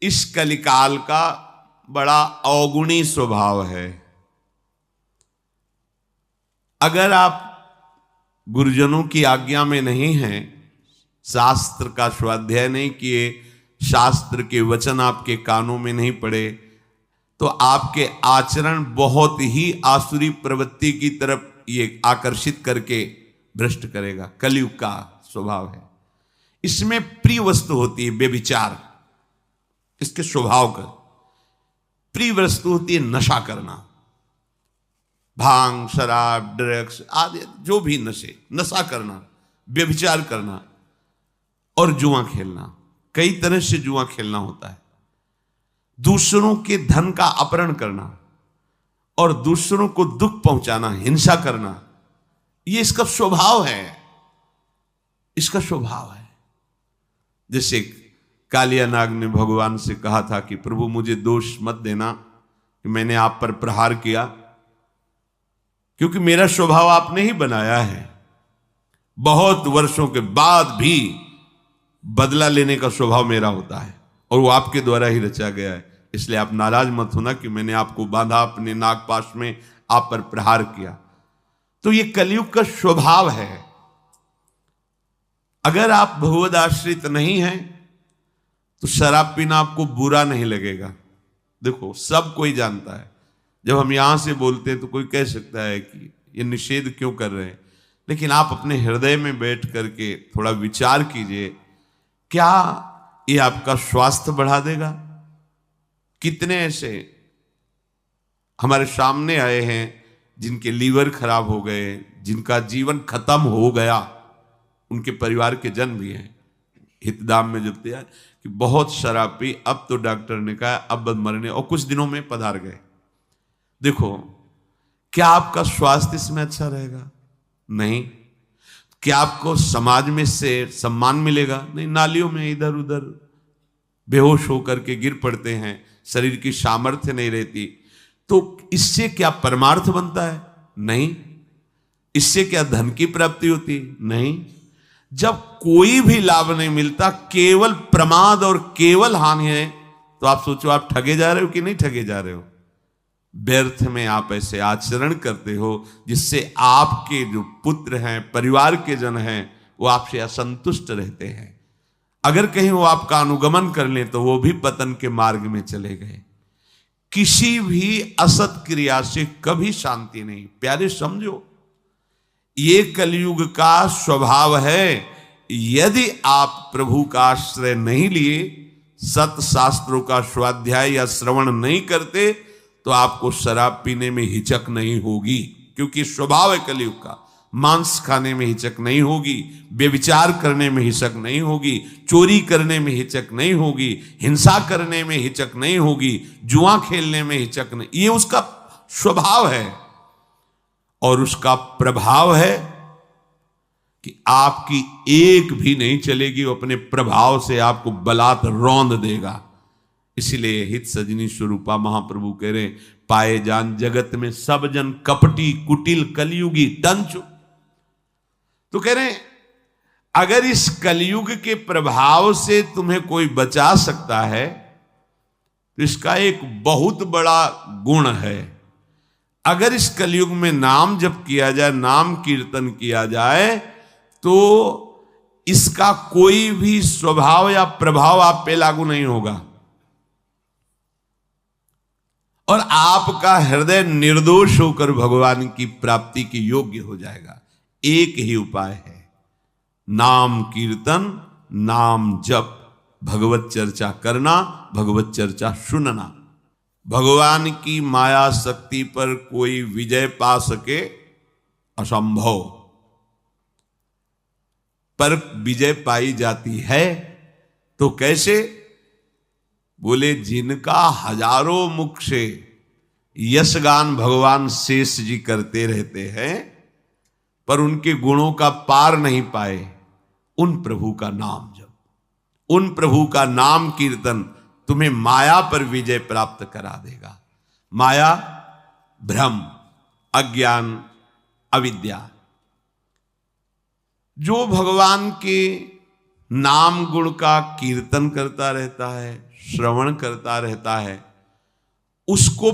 इस कलिकाल का बड़ा अवगुणी स्वभाव है। अगर आप गुरुजनों की आज्ञा में नहीं हैं, शास्त्र का स्वाध्याय नहीं किए, शास्त्र के वचन आपके कानों में नहीं पड़े, तो आपके आचरण बहुत ही आसुरी प्रवृत्ति की तरफ ये आकर्षित करके भ्रष्ट करेगा। कलयुग का स्वभाव है। इसमें प्रिय वस्तु होती है व्यभिचार, इसके स्वभाव का। प्रिय वस्तु होती है नशा करना, भांग, शराब, ड्रग्स आदि जो भी नशा करना, व्यभिचार करना और जुआ खेलना। कई तरह से जुआ खेलना होता है। दूसरों के धन का अपहरण करना और दूसरों को दुख पहुंचाना, हिंसा करना, ये इसका स्वभाव है। इसका स्वभाव है। जैसे कालिया नाग ने भगवान से कहा था कि प्रभु मुझे दोष मत देना कि मैंने आप पर प्रहार किया, क्योंकि मेरा स्वभाव आपने ही बनाया है। बहुत वर्षों के बाद भी बदला लेने का स्वभाव मेरा होता है और वो आपके द्वारा ही रचा गया है। इसलिए आप नाराज मत होना कि मैंने आपको बांधा अपने नागपाश में, आप पर प्रहार किया। तो ये कलयुग का स्वभाव है। अगर आप भगवद आश्रित नहीं हैं तो शराब पीना आपको बुरा नहीं लगेगा। देखो, सब कोई जानता है। जब हम यहां से बोलते हैं तो कोई कह सकता है कि ये निषेध क्यों कर रहे हैं, लेकिन आप अपने हृदय में बैठ करके थोड़ा विचार कीजिए, क्या ये आपका स्वास्थ्य बढ़ा देगा? कितने ऐसे हमारे सामने आए हैं जिनके लीवर खराब हो गए, जिनका जीवन खत्म हो गया, उनके परिवार के जन भी हैं। हितदाम में जब दिया कि बहुत शराब पी, अब तो डॉक्टर ने कहा अब मरने, और कुछ दिनों में पधार गए। देखो, क्या आपका स्वास्थ्य इसमें अच्छा रहेगा? नहीं। क्या आपको समाज में से सम्मान मिलेगा? नहीं। नालियों में इधर उधर बेहोश होकर के गिर पड़ते हैं, शरीर की सामर्थ्य नहीं रहती। तो इससे क्या परमार्थ बनता है? नहीं। इससे क्या धन की प्राप्ति होती? नहीं। जब कोई भी लाभ नहीं मिलता, केवल प्रमाद और केवल हानि है, तो आप सोचो आप ठगे जा रहे हो कि नहीं ठगे जा रहे हो। व्यर्थ में आप ऐसे आचरण करते हो जिससे आपके जो पुत्र हैं, परिवार के जन हैं, वो आपसे असंतुष्ट रहते हैं। अगर कहीं वो आपका अनुगमन कर लें तो वो भी पतन के मार्ग में चले गए। किसी भी असत क्रिया से कभी शांति नहीं। प्यारे समझो, ये कलयुग का स्वभाव है। यदि आप प्रभु का आश्रय नहीं लिए, सत शास्त्रों का स्वाध्याय या श्रवण नहीं करते, तो आपको शराब पीने में हिचक नहीं होगी, क्योंकि स्वभाव है कलयुग का। मांस खाने में हिचक नहीं होगी, व्यभिचार करने में हिचक नहीं होगी, चोरी करने में हिचक नहीं होगी, हिंसा करने में हिचक नहीं होगी, जुआ खेलने में हिचक नहीं। ये उसका स्वभाव है और उसका प्रभाव है कि आपकी एक भी नहीं चलेगी, वो अपने प्रभाव से आपको बलात् रौंद देगा। इसलिए हित सजनी स्वरूपा महाप्रभु कह रहे, पाए जान जगत में सब जन कपटी कुटिल कलयुगी टंचु। तो कह रहे अगर इस कलयुग के प्रभाव से तुम्हें कोई बचा सकता है तो इसका एक बहुत बड़ा गुण है। अगर इस कलयुग में नाम जप किया जाए, नाम कीर्तन किया जाए, तो इसका कोई भी स्वभाव या प्रभाव आप पे लागू नहीं होगा और आपका हृदय निर्दोष होकर भगवान की प्राप्ति के योग्य हो जाएगा। एक ही उपाय है, नाम कीर्तन, नाम जप, भगवत चर्चा करना, भगवत चर्चा सुनना। भगवान की माया शक्ति पर कोई विजय पा सके असंभव, पर विजय पाई जाती है तो कैसे? बोले जिनका हजारों मुख से यशगान भगवान शेष जी करते रहते हैं पर उनके गुणों का पार नहीं पाए, उन प्रभु का नाम जप, उन प्रभु का नाम कीर्तन तुम्हें माया पर विजय प्राप्त करा देगा। माया भ्रम, अज्ञान, अविद्या। जो भगवान के नाम गुण का कीर्तन करता रहता है, श्रवण करता रहता है, उसको